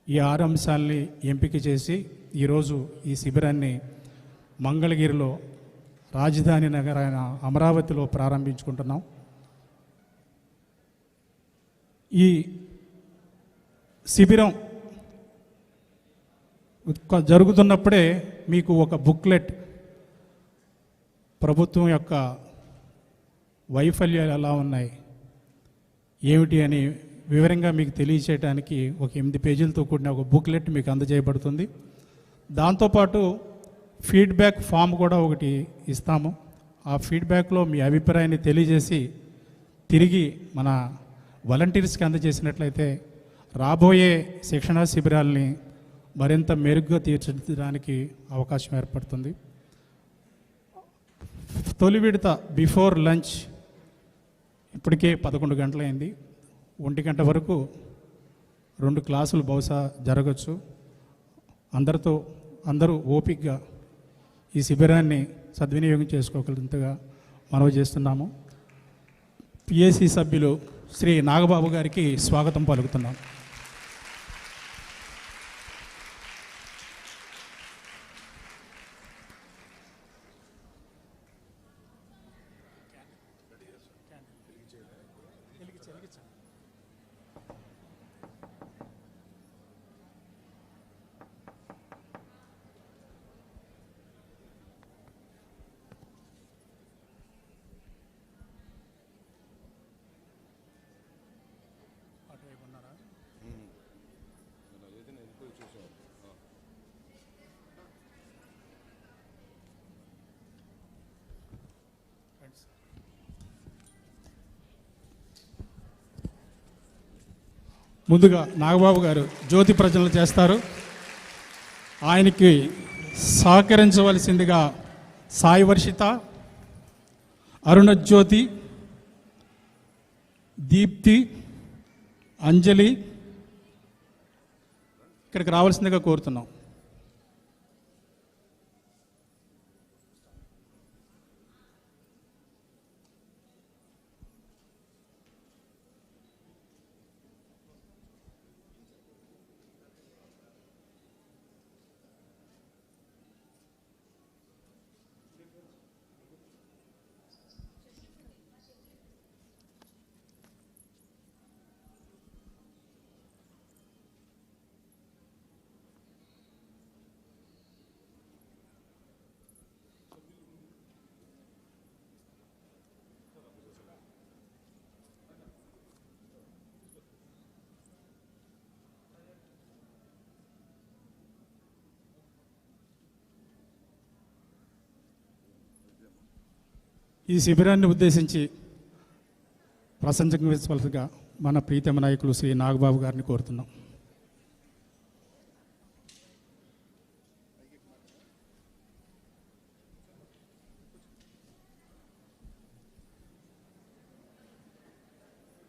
ఈ 6 అంశాలని ఎంపిక చేసి ఈరోజు ఈ శిబిరాన్ని మంగళగిరిలో రాజధాని నగరైన అమరావతిలో ప్రారంభించుకుంటున్నాం. ఈ శిబిరం జరుగుతున్నప్పుడే మీకు ఒక బుక్లెట్ ప్రభుత్వం యొక్క వైఫల్యాలు ఎలా ఉన్నాయి ఏమిటి అని వివరంగా మీకు తెలియచేయడానికి ఒక 8 పేజీలతో కూడిన ఒక బుక్లెట్ మీకు అందజేయబడుతుంది. దాంతోపాటు ఫీడ్బ్యాక్ ఫామ్ కూడా ఒకటి ఇస్తాము. ఆ ఫీడ్బ్యాక్లో మీ అభిప్రాయాన్ని తెలియజేసి తిరిగి మన వాలంటీర్స్కి అందజేసినట్లయితే రాబోయే శిక్షణా శిబిరాల్ని మరింత మెరుగ్గా తీర్చిదిద్దడానికి అవకాశం ఏర్పడుతుంది. తొలి విడత బిఫోర్ లంచ్ ఇప్పటికే 11 గంటలైంది. 1 గంట వరకు 2 క్లాసులు బహుశా జరగచ్చు. అందరూ ఓపికగా ఈ శిబిరాన్ని సద్వినియోగం చేసుకోగలిగినంతగా మనవి చేస్తున్నాము. పిఎస్సి సభ్యులు శ్రీ నాగబాబు గారికి స్వాగతం పలుకుతున్నాం. ముందుగా నాగబాబు గారు జ్యోతి ప్రజ్వలన చేస్తారు. ఆయనకి సహకరించవలసిందిగా సాయి వర్షిత, అరుణజ్యోతి, దీప్తి, అంజలి ఇక్కడికి రావాల్సిందిగా కోరుతున్నాం. ఈ శిబిరాన్ని ఉద్దేశించి ప్రసంగించవలసిగా మన ప్రీతమ నాయకులు శ్రీ నాగబాబు గారిని కోరుతున్నాం.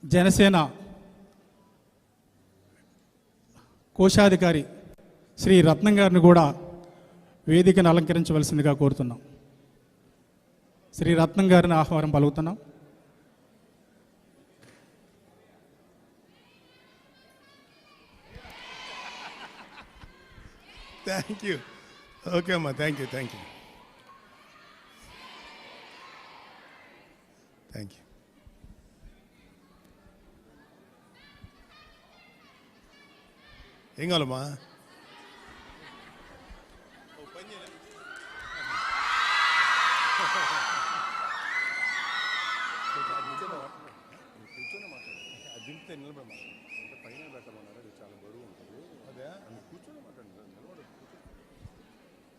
జనసేన కోశాధికారి శ్రీ రత్నం గారిని కూడా వేదికను అలంకరించవలసిందిగా కోరుతున్నాం. శ్రీ రత్నం గారిని ఆహ్వానం పలుకుతున్నాం. Thank you. ఓకే అమ్మా, థ్యాంక్ యూ. Thank you. ఏం కావాలమ్మా?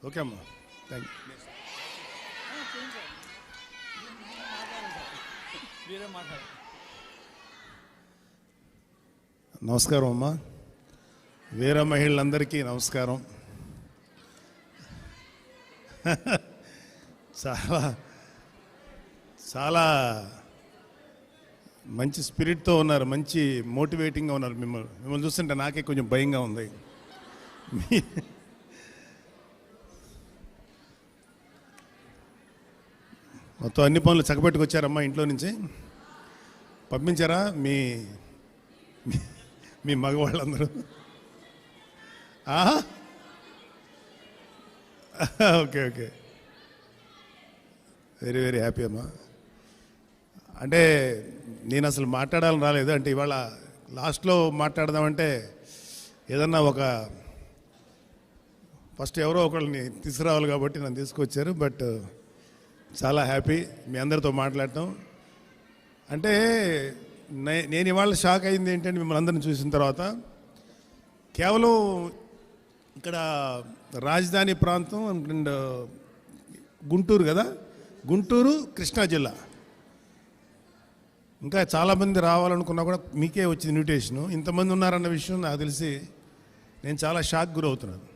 ఓకే అమ్మా, థ్యాంక్ యూ. నమస్కారం అమ్మా. వీర మహిళలందరికీ నమస్కారం. చాలా చాలా మంచి స్పిరిట్తో ఉన్నారు, మంచి మోటివేటింగ్గా ఉన్నారు. మిమ్మల్ని చూస్తుంటే నాకే కొంచెం భయంగా ఉంది. మొత్తం అన్ని పనులు చక్కబెట్టుకొచ్చారమ్మా. ఇంట్లో నుంచి పంపించారా మీ మగవాళ్ళందరూ? ఆహా okay okay very very happy అమ్మా. అంటే నేను అసలు మాట్లాడాలని రాలేదు. అంటే ఇవాళ లాస్ట్లో మాట్లాడదామంటే ఏదన్నా ఒక ఫస్ట్ ఎవరో ఒకళ్ళని తీసుకురావాలి కాబట్టి నన్ను తీసుకొచ్చారు. బట్ చాలా హ్యాపీ మీ అందరితో మాట్లాడటం. అంటే నేను ఇవాళ షాక్ అయింది ఏంటంటే మిమ్మల్ని అందరిని చూసిన తర్వాత కేవలం ఇక్కడ రాజధాని ప్రాంతం అండ్ గుంటూరు కదా, గుంటూరు కృష్ణా జిల్లా, ఇంకా చాలామంది రావాలనుకున్నా కూడా మీకే వచ్చింది ఇన్విటేషను. ఇంతమంది ఉన్నారన్న విషయం నాకు తెలిసి నేను చాలా షాక్ గురవుతున్నాను.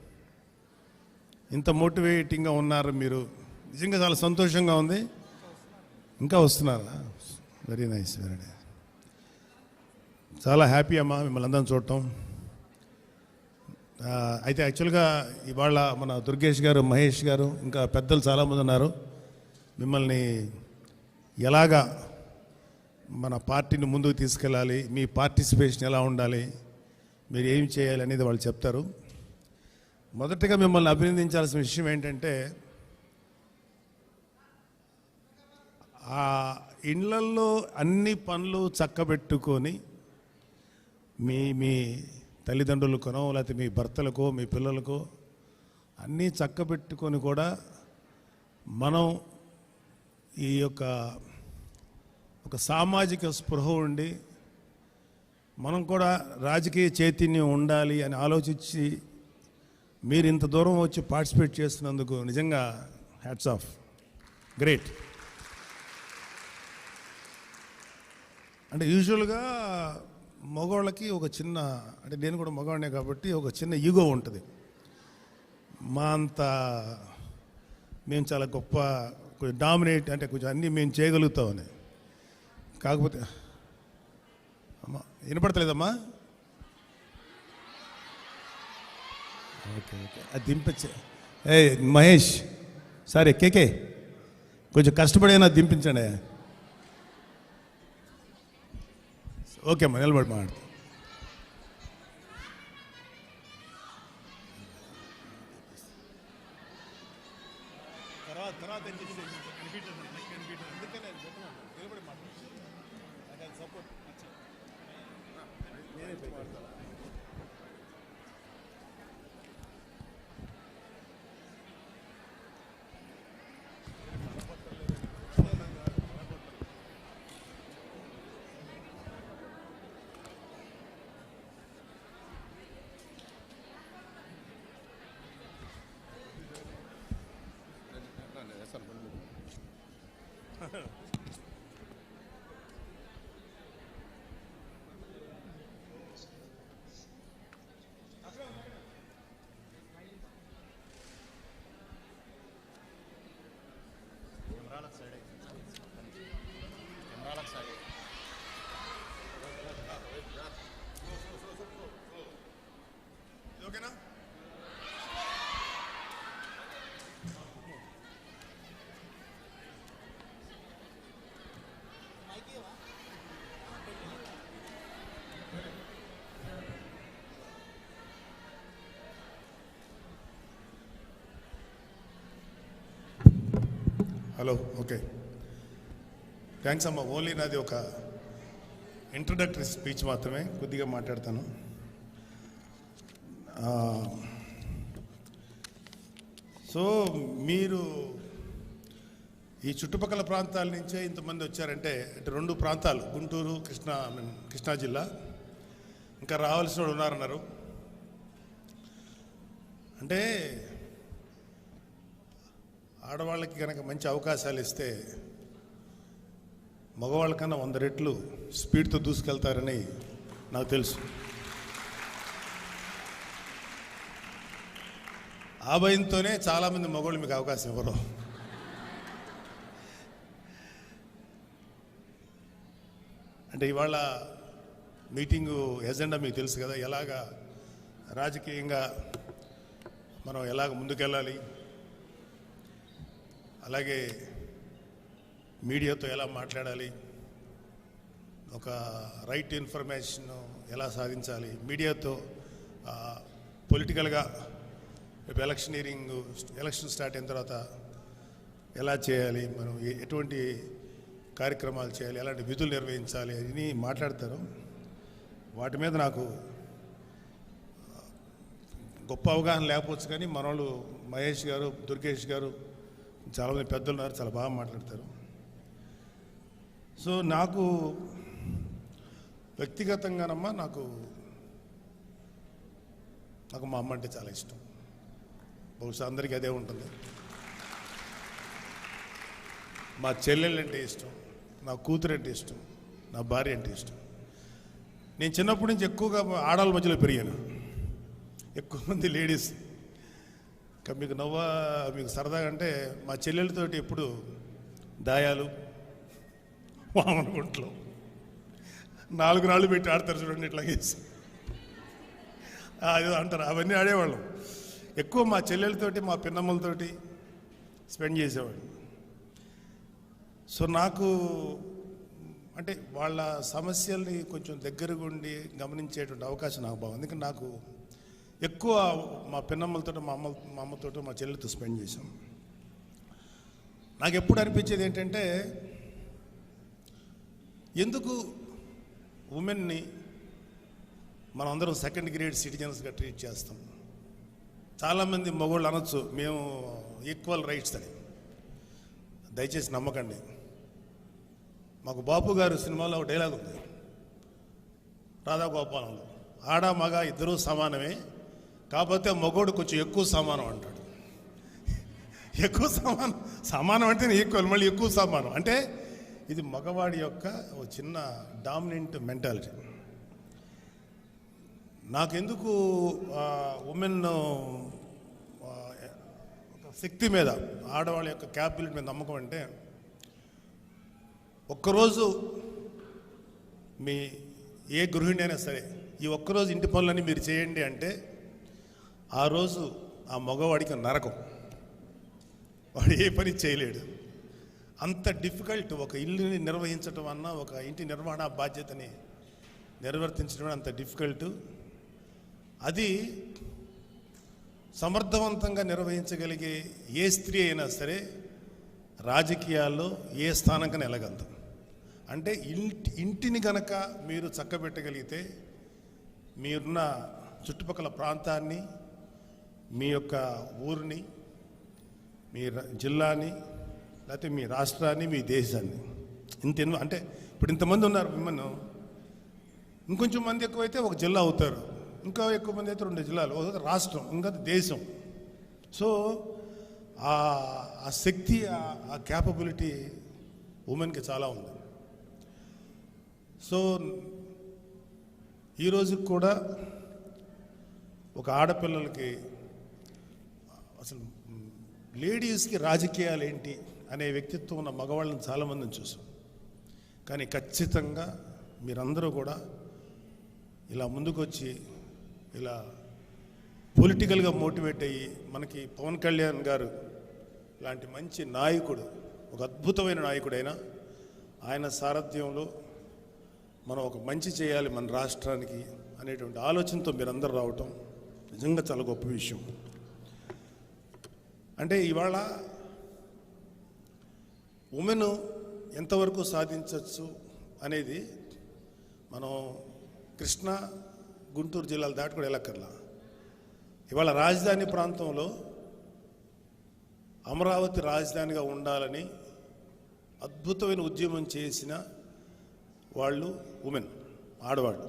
ఇంత మోటివేటింగ్గా ఉన్నారు మీరు, నిజంగా చాలా సంతోషంగా ఉంది. ఇంకా వస్తున్నారా? Very nice, very nice. చాలా హ్యాపీ అమ్మా మిమ్మల్ని అందరం చూడటం. అయితే యాక్చువల్గా ఇవాళ మన దుర్గేష్ గారు, మహేష్ గారు, ఇంకా పెద్దలు చాలామంది ఉన్నారు. మిమ్మల్ని ఎలాగా మన పార్టీని ముందుకు తీసుకెళ్ళాలి, మీ పార్టిసిపేషన్ ఎలా ఉండాలి, మీరు ఏం చేయాలి అనేది వాళ్ళు చెప్తారు. మొదటగా మిమ్మల్ని అభినందించాల్సిన విషయం ఏంటంటే ఆ ఇండ్లల్లో అన్ని పనులు చక్కబెట్టుకొని మీ మీ తల్లిదండ్రులకనో లేకపోతే మీ భర్తలకో మీ పిల్లలకో అన్నీ చక్కబెట్టుకొని కూడా మనం ఈ యొక్క ఒక సామాజిక స్పృహ ఉండి మనం కూడా రాజకీయ చైతన్యం ఉండాలి అని ఆలోచించి మీరు ఇంత దూరం వచ్చి పార్టిసిపేట్ చేస్తున్నందుకు నిజంగా హ్యాట్స్ ఆఫ్, గ్రేట్. అంటే యూజువల్గా మగవాళ్ళకి ఒక చిన్న, అంటే నేను కూడా మగవాడినే కాబట్టి ఒక చిన్న ఈగో ఉంటుంది. మా అంత మేము చాలా గొప్ప, కొంచెం డామినేట్, అంటే కొంచెం అన్నీ మేము చేయగలుగుతామని. కాకపోతే అమ్మా వినపడతలేదమ్మా? ఓకే ఓకే, అది దింపించే. ఏ మహేష్, సరే కేకే, కొంచెం కష్టపడైనా దింపించండి. ఓకే అమ్మా, నిలబడి మాట్లాడు. ఓకేనా? హలో, ఓకే, థ్యాంక్స్ అమ్మా. ఓన్లీ నాది ఒక ఇంట్రడక్టరీ స్పీచ్ మాత్రమే, కొద్దిగా మాట్లాడతాను. సో మీరు ఈ చుట్టుపక్కల ప్రాంతాల నుంచే ఇంతమంది వచ్చారంటే, అంటే రెండు ప్రాంతాలు, గుంటూరు, కృష్ణా జిల్లా, ఇంకా రావాల్సిన వాళ్ళు ఉన్నారన్నారు. అంటే ఆడవాళ్ళకి కనుక మంచి అవకాశాలు ఇస్తే మగవాళ్ళకన్నా 100 రెట్లు స్పీడ్తో దూసుకెళ్తారని నాకు తెలుసు. ఆ భయంతోనే చాలామంది మగవాళ్ళు మీకు అవకాశం ఇవ్వరు. అంటే ఇవాళ మీటింగు ఎజెండా మీకు తెలుసు కదా, ఎలాగా రాజకీయంగా మనం ఎలాగ ముందుకెళ్ళాలి, అలాగే మీడియాతో ఎలా మాట్లాడాలి, ఒక రైట్ ఇన్ఫర్మేషన్ ఎలా సాధించాలి, మీడియాతో పొలిటికల్గా రేపు ఎలక్షన్ స్టార్ట్ అయిన తర్వాత ఎలా చేయాలి, మనం ఎటువంటి కార్యక్రమాలు చేయాలి, ఎలాంటి విధులు నిర్వహించాలి అని మాట్లాడతారు. వాటి మీద నాకు గొప్ప అవగాహన లేకపోవచ్చు, కానీ మనోళ్ళు మహేష్ గారు, దుర్గేష్ గారు, చాలామంది పెద్దలు ఉన్నారు, చాలా బాగా మాట్లాడతారు. సో నాకు వ్యక్తిగతంగానమ్మా నాకు మా అమ్మ అంటే చాలా ఇష్టం. బహుశా అందరికీ అదే ఉంటుంది. మా చెల్లెళ్ళు అంటే ఇష్టం, నా కూతురు అంటే ఇష్టం, నా భార్య అంటే ఇష్టం. నేను చిన్నప్పటి నుంచి ఎక్కువగా ఆడవాళ్ళ మధ్యలో పెరిగాను. ఎక్కువ మంది లేడీస్. ఇంకా మీకు సరదాగా అంటే మా చెల్లెలతోటి ఎప్పుడు దాయాలు, వామన గుంట్లో 4 రాళ్ళు పెట్టి ఆడతారు చూడండి, ఇట్లా వేసి అది అంటారు. అవన్నీ ఆడేవాళ్ళం. ఎక్కువ మా చెల్లెలతోటి, మా పిన్నమ్మలతోటి స్పెండ్ చేసేవాళ్ళు. సో నాకు అంటే వాళ్ళ సమస్యల్ని కొంచెం దగ్గరగా ఉండి గమనించేటువంటి అవకాశం నాకు బాగుంది. ఎందుకంటే నాకు ఎక్కువ మా పిన్నమ్మలతో, మా అమ్మతో, మా చెల్లెలతో స్పెండ్ చేశాం. నాకు ఎప్పుడు అనిపించేది ఏంటంటే, ఎందుకు ఉమెన్ని మనం అందరం సెకండ్ గ్రేడ్ సిటిజన్స్గా ట్రీట్ చేస్తాం? చాలామంది మగవాళ్ళు అనొచ్చు మేము ఈక్వల్ రైట్స్ అని. దయచేసి నమ్మకండి. మాకు బాపు గారు సినిమాలో ఒక డైలాగ్ ఉంది, రాధాగోపాలంలో, ఆడ మగ ఇద్దరూ సమానమే, కాకపోతే మగోడు కొంచెం ఎక్కువ సమానం అంటాడు. ఎక్కువ సమానం అంటే ఈక్వల్, మళ్ళీ ఎక్కువ సమానం అంటే ఇది మగవాడి యొక్క ఒక చిన్న డామినెంట్ మెంటాలిటీ. నాకెందుకు ఉమెన్ శక్తి మీద, ఆడవాళ్ళ యొక్క క్యాపబిలిటీ మీద నమ్మకం అంటే, ఒక్కరోజు మీ ఏ గృహిణి అయినా సరే ఈ ఒక్కరోజు ఇంటి పనులన్నీ మీరు చేయండి అంటే ఆ రోజు ఆ మగవాడికి నరకం. వాడు ఏ పని చేయలేడు. అంత డిఫికల్ట్. ఒక ఇల్లుని నిర్వహించడం అన్నా, ఒక ఇంటి నిర్వహణ బాధ్యతని నిర్వర్తించడం అంత డిఫికల్ట్. అది సమర్థవంతంగా నిర్వహించగలిగే ఏ స్త్రీ అయినా సరే రాజకీయాల్లో ఏ స్థానంకైనా వెళ్ళగలుగుతాం. అంటే ఇంటిని గనక మీరు చక్కబెట్టగలిగితే మీరున్న చుట్టుపక్కల ప్రాంతాన్ని, మీ యొక్క ఊరిని, మీ జిల్లాని, లేకపోతే మీ రాష్ట్రాన్ని, మీ దేశాన్ని అంటే ఇప్పుడు ఇంతమంది ఉన్నారు విమెన్, ఇంకొంచెం మంది ఎక్కువైతే ఒక జిల్లా అవుతారు, ఇంకా ఎక్కువ మంది అయితే 2 జిల్లాలు, ఒక రాష్ట్రం, ఇంకా దేశం. సో ఆ శక్తి, ఆ క్యాపబిలిటీ ఉమెన్కి చాలా ఉంది. సో ఈరోజు కూడా ఒక ఆడపిల్లలకి అసలు లేడీస్కి రాజకీయాలు ఏంటి అనే వ్యక్తిత్వం ఉన్న మగవాళ్ళని చాలామందిని చూసాం. కానీ ఖచ్చితంగా మీరందరూ కూడా ఇలా ముందుకొచ్చి ఇలా పొలిటికల్గా మోటివేట్ అయ్యి, మనకి పవన్ కళ్యాణ్ గారు లాంటి మంచి నాయకుడు, ఒక అద్భుతమైన నాయకుడైన ఆయన సారథ్యంలో మనం ఒక మంచి చేయాలి మన రాష్ట్రానికి అనేటువంటి ఆలోచనతో మీరందరూ రావటం నిజంగా చాలా గొప్ప విషయం. అంటే ఇవాళ ఉమెన్ ఎంతవరకు సాధించవచ్చు అనేది మనం కృష్ణా, గుంటూరు జిల్లాలు దాటి కూడా వెళ్ళక్కర్లా. ఇవాళ రాజధాని ప్రాంతంలో అమరావతి రాజధానిగా ఉండాలని అద్భుతమైన ఉద్యమం చేసిన వాళ్ళు ఉమెన్, ఆడవాళ్ళు.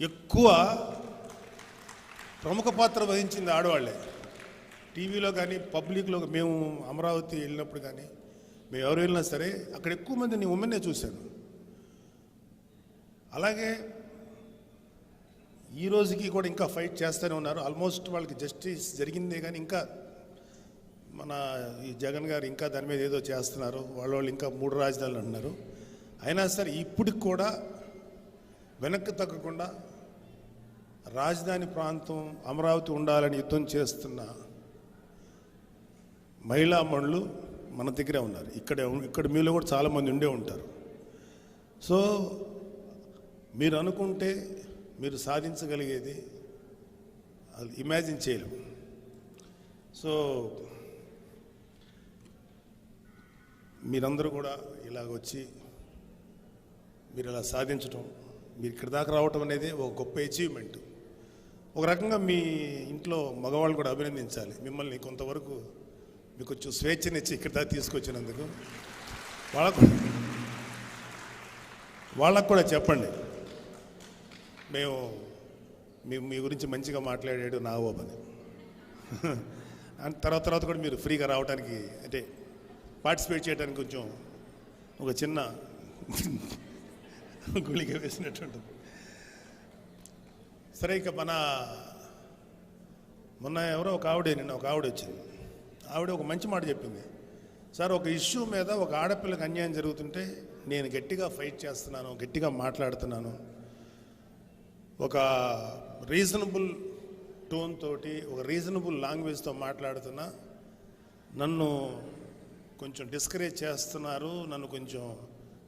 ఎక్కువ ప్రముఖ పాత్ర వహించింది ఆడవాళ్లే. టీవీలో కానీ పబ్లిక్లో మేము అమరావతి వెళ్ళినప్పుడు కానీ మేము ఎవరు వెళ్ళినా సరే అక్కడ ఎక్కువ మందిని ఉమెన్నే చూశాను. అలాగే ఈ రోజుకి కూడా ఇంకా ఫైట్ చేస్తూనే ఉన్నారు. ఆల్మోస్ట్ వాళ్ళకి జస్టిస్ జరిగిందే కానీ ఇంకా మన ఈ జగన్ గారు ఇంకా దాని మీద ఏదో చేస్తున్నారు. వాళ్ళు ఇంకా 3 రాజధానులు అంటున్నారు. అయినా సరే ఇప్పటికి కూడా వెనక్కి తగ్గకుండా రాజధాని ప్రాంతం అమరావతి ఉండాలని యుద్ధం చేస్తున్న మహిళా మనులు మన దగ్గరే ఉన్నారు. ఇక్కడ మీలో కూడా చాలామంది ఉండే ఉంటారు. సో మీరు అనుకుంటే మీరు సాధించగలిగేది అది ఇమాజిన్ చేయలేము. సో మీరందరూ కూడా ఇలాగొచ్చి మీరు ఇలా సాధించడం, మీరు ఇక్కడ దాకా రావటం అనేది ఒక గొప్ప అచీవ్మెంట్. ఒక రకంగా మీ ఇంట్లో మగవాళ్ళు కూడా అభినందించాలి మిమ్మల్ని, కొంతవరకు మీకు కొంచెం స్వేచ్ఛనిచ్చి ఇక్కడ దాకా తీసుకొచ్చినందుకు. వాళ్ళకు కూడా చెప్పండి, మేము మీ గురించి మంచిగా మాట్లాడాడు నా ఓపని. తర్వాత కూడా మీరు ఫ్రీగా రావడానికి, అంటే పార్టిసిపేట్ చేయడానికి కొంచెం ఒక చిన్న గుళిక వేసినట్టు ఉంటుంది. సరే, ఇక మొన్న ఎవరో ఒక ఆవిడ వచ్చింది. ఆవిడ ఒక మంచి మాట చెప్పింది. సార్, ఒక ఇష్యూ మీద ఒక ఆడపిల్లకి అన్యాయం జరుగుతుంటే నేను గట్టిగా ఫైట్ చేస్తున్నాను, గట్టిగా మాట్లాడుతున్నాను, ఒక రీజనబుల్ టోన్ తోటి, ఒక రీజనబుల్ లాంగ్వేజ్తో మాట్లాడుతున్నా, నన్ను కొంచెం డిస్కరేజ్ చేస్తున్నారు, నన్ను కొంచెం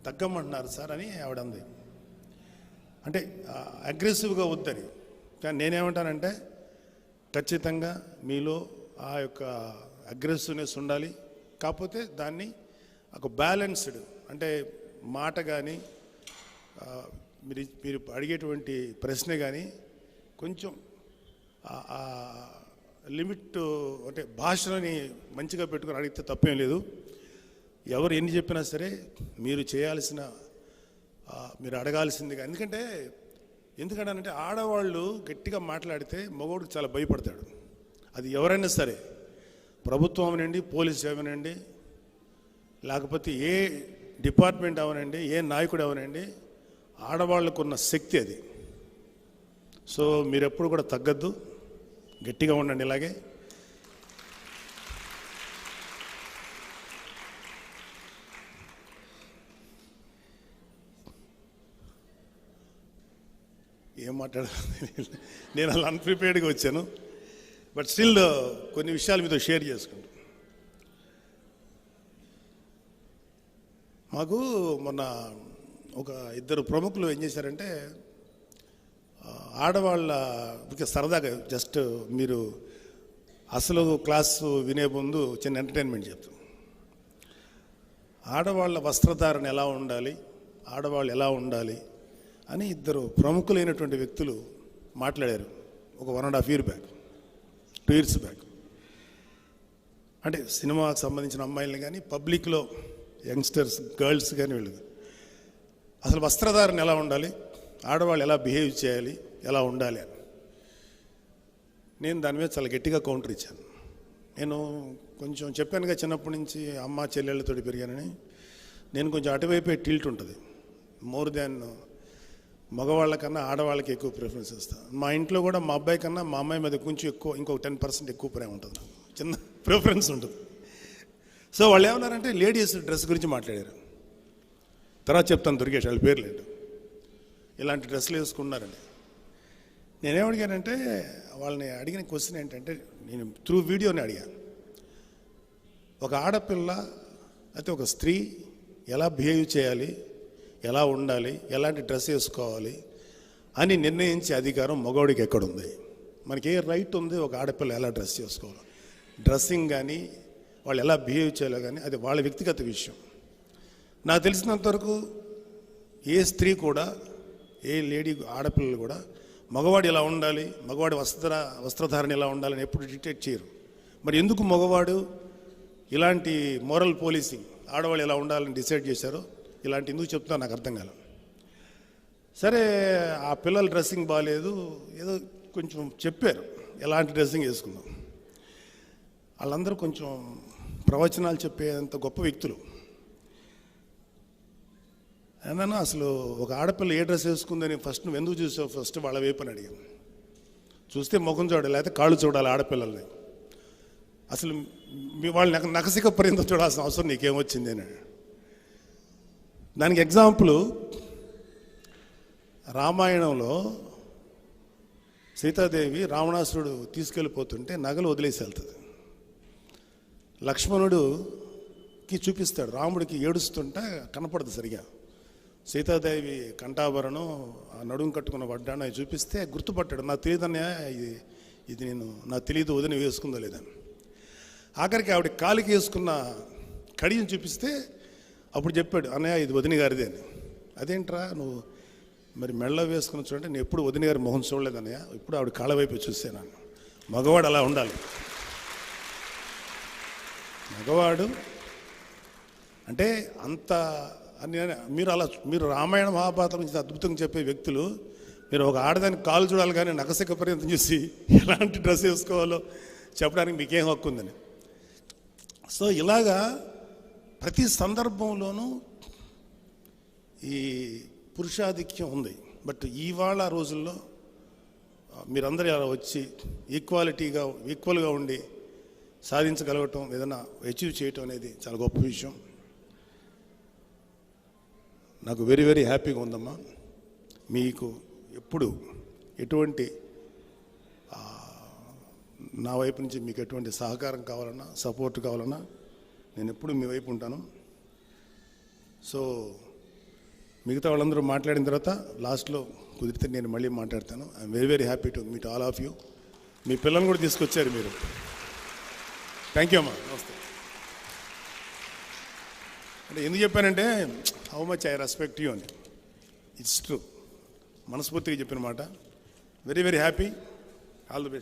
తగ్గమంటున్నారు సార్ అని ఆవిడ అంది. అంటే అగ్రెసివ్గా వద్దని. కానీ నేనేమంటానంటే, ఖచ్చితంగా మీలో ఆ యొక్క అగ్రెసివ్నెస్ ఉండాలి. కాకపోతే దాన్ని ఒక బ్యాలెన్స్డ్, అంటే మాట కానీ మీరు అడిగేటువంటి ప్రశ్న కానీ కొంచెం లిమిట్, అంటే భాషని మంచిగా పెట్టుకుని అడిగితే తప్పేం లేదు. ఎవరు ఎన్ని చెప్పినా సరే మీరు చేయాల్సిన, మీరు అడగాల్సిందిగా. ఎందుకంటే ఆడవాళ్ళు గట్టిగా మాట్లాడితే మగవాడికి చాలా భయపడతాడు. అది ఎవరైనా సరే, ప్రభుత్వం అవనండి, పోలీసు అవనండి, లేకపోతే ఏ డిపార్ట్మెంట్ అవనండి, ఏ నాయకుడు అవనండి, ఆడవాళ్ళకున్న శక్తి అది. సో మీరు ఎప్పుడు కూడా తగ్గద్దు, గట్టిగా ఉండండి. ఇలాగే ఏం మాట్లాడాలి, నేను అలా అన్ప్రిపేర్డ్గా వచ్చాను. బట్ స్టిల్ కొన్ని విషయాలు మీతో షేర్ చేసుకుంటాను. మాకు మొన్న ఒక ఇద్దరు ప్రముఖులు ఏం చేశారంటే, ఆడవాళ్ళ సరదాగా జస్ట్ మీరు అసలు క్లాసు వినే ముందు చిన్న ఎంటర్టైన్మెంట్ చెప్తాం. ఆడవాళ్ళ వస్త్రధారణ ఎలా ఉండాలి, ఆడవాళ్ళు ఎలా ఉండాలి అని ఇద్దరు ప్రముఖులైనటువంటి వ్యక్తులు మాట్లాడారు. ఒక 1.5 year బ్యాక్, 2 years బ్యాక్. అంటే సినిమాకు సంబంధించిన అమ్మాయిలను కానీ, పబ్లిక్లో యంగ్స్టర్స్, గర్ల్స్ కానీ, వీళ్ళు అసలు వస్త్రధారణ ఎలా ఉండాలి, ఆడవాళ్ళు ఎలా బిహేవ్ చేయాలి, ఎలా ఉండాలి అని. నేను దాని మీద చాలా గట్టిగా కౌంటర్ ఇచ్చాను. నేను కొంచెం చెప్పానుగా, చిన్నప్పటి నుంచి అమ్మ చెల్లెళ్ళతో పెరిగానని. నేను కొంచెం అటువైపే టిల్ట్ ఉంటుంది. మోర్ దాన్ మగవాళ్ళకన్నా ఆడవాళ్ళకి ఎక్కువ ప్రిఫరెన్స్ ఇస్తాను. మా ఇంట్లో కూడా మా అబ్బాయి కన్నా మా అమ్మాయి మీద కొంచెం ఎక్కువ, ఇంకొక 10% ఎక్కువ ప్రేమ ఉంటుంది, చిన్న ప్రిఫరెన్స్ ఉంటుంది. సో వాళ్ళు ఏమన్నారంటే, లేడీస్ డ్రెస్ గురించి మాట్లాడారు. తర్వాత చెప్తాను, దొరికేసి వాళ్ళ పేర్లు ఏంటో, ఇలాంటి డ్రెస్సులు వేసుకున్నారని. నేనేమడిగానంటే, వాళ్ళని అడిగిన క్వశ్చన్ ఏంటంటే, నేను త్రూ వీడియోని అడిగాను, ఒక ఆడపిల్ల అయితే ఒక స్త్రీ ఎలా బిహేవ్ చేయాలి, ఎలా ఉండాలి, ఎలాంటి డ్రెస్ వేసుకోవాలి అని నిర్ణయించే అధికారం మగవాడికి ఎక్కడుంది? మనకి ఏ రైట్ ఉంది ఒక ఆడపిల్ల ఎలా డ్రెస్ చేసుకోవాలి, డ్రెస్సింగ్ కానీ, వాళ్ళు ఎలా బిహేవ్ చేయాలో కానీ, అది వాళ్ళ వ్యక్తిగత విషయం. నాకు తెలిసినంతవరకు ఏ స్త్రీ కూడా, ఏ లేడీ ఆడపిల్లలు కూడా మగవాడు ఎలా ఉండాలి, మగవాడి వస్త్రధారణ ఎలా ఉండాలని ఎప్పుడు డిక్టేట్ చేయరు. మరి ఎందుకు మగవాడు ఇలాంటి మోరల్ పోలీసింగ్, ఆడవాళ్ళు ఎలా ఉండాలని డిసైడ్ చేశారో, ఇలాంటి ఎందుకు చెప్తున్నా నాకు అర్థం కాదు. సరే, ఆ పిల్లల డ్రెస్సింగ్ బాగాలేదు, ఏదో కొంచెం చెప్పారు ఎలాంటి డ్రెస్సింగ్ వేసుకుందాం. వాళ్ళందరూ కొంచెం ప్రవచనాలు చెప్పేంత గొప్ప వ్యక్తులు. అన్నాను, అసలు ఒక ఆడపిల్ల ఏ డ్రెస్ వేసుకుందని ఫస్ట్ నువ్వు ఎందుకు చూసావు, ఫస్ట్ వాళ్ళ వైపు అని అడిగాను. చూస్తే ముఖం చూడాలి, లేకపోతే కాళ్ళు చూడాలి ఆడపిల్లల్ని. అసలు మీ వాళ్ళు నకసిక పర్యంతం చూడాల్సిన అవసరం నీకేమొచ్చింది అని. దానికి ఎగ్జాంపుల్, రామాయణంలో సీతాదేవి రావణాసురుడు తీసుకెళ్ళిపోతుంటే నగలు వదిలేసి వెళ్తుంది. లక్ష్మణుడికి చూపిస్తాడు, రాముడికి ఏడుస్తుంటే కనపడదు సరిగా. సీతాదేవి కంఠాభరణం, ఆ నడుము కట్టుకున్న వడ్డాను అవి చూపిస్తే గుర్తుపట్టాడు. నాకు తెలియదన్నయ్య, ఇది నేను నాకు తెలియదు వదిన వేసుకుందో లేదని. ఆఖరికి ఆవిడ కాలికి వేసుకున్న కడియం చూపిస్తే అప్పుడు చెప్పాడు, అన్నయ్య ఇది వదిన గారిదే అని. అదేంట్రా నువ్వు మరి మెళ్ళ వేసుకుని చూడంటే నేను ఎప్పుడు వదిన గారి మొహం చూడలేదు అన్నయ్య, ఇప్పుడు ఆవిడ కాళ్ళ వైపు చూసాను. మగవాడు అలా ఉండాలి. మగవాడు అంటే అంత మీరు రామాయణ మహాభారతం నుంచి అద్భుతంగా చెప్పే వ్యక్తులు, మీరు ఒక ఆడదానికి కాలు చూడాలి కానీ నగసిక పర్యంతం చూసి ఎలాంటి డ్రెస్ వేసుకోవాలో చెప్పడానికి మీకేం హక్కు ఉందని. సో ఇలాగా ప్రతి సందర్భంలోనూ ఈ పురుషాధిక్యం ఉంది. బట్ ఇవాళ రోజుల్లో మీరందరూ అలా వచ్చి ఈక్వల్గా ఉండి సాధించగలగటం, ఏదైనా అచీవ్ చేయటం అనేది చాలా గొప్ప విషయం. నాకు వెరీ వెరీ హ్యాపీగా ఉందమ్మా. మీకు ఎప్పుడు ఎటువంటి నా వైపు నుంచి మీకు ఎటువంటి సహకారం కావాలన్నా, సపోర్ట్ కావాలన్నా నేను ఎప్పుడు మీ వైపు ఉంటాను. సో మిగతా వాళ్ళందరూ మాట్లాడిన తర్వాత లాస్ట్లో కుదిరితే నేను మళ్ళీ మాట్లాడతాను. I'm very very happy to meet all of you. మీ పిల్లల్ని కూడా తీసుకొచ్చారు మీరు. థ్యాంక్ యూ అమ్మా. నమస్తే. అంటే ఎందుకు చెప్పానంటే how much I respect you అని. ఇట్స్ ట్రూ, మనస్ఫూర్తిగా చెప్పిన మాట. Very very happy. All the best.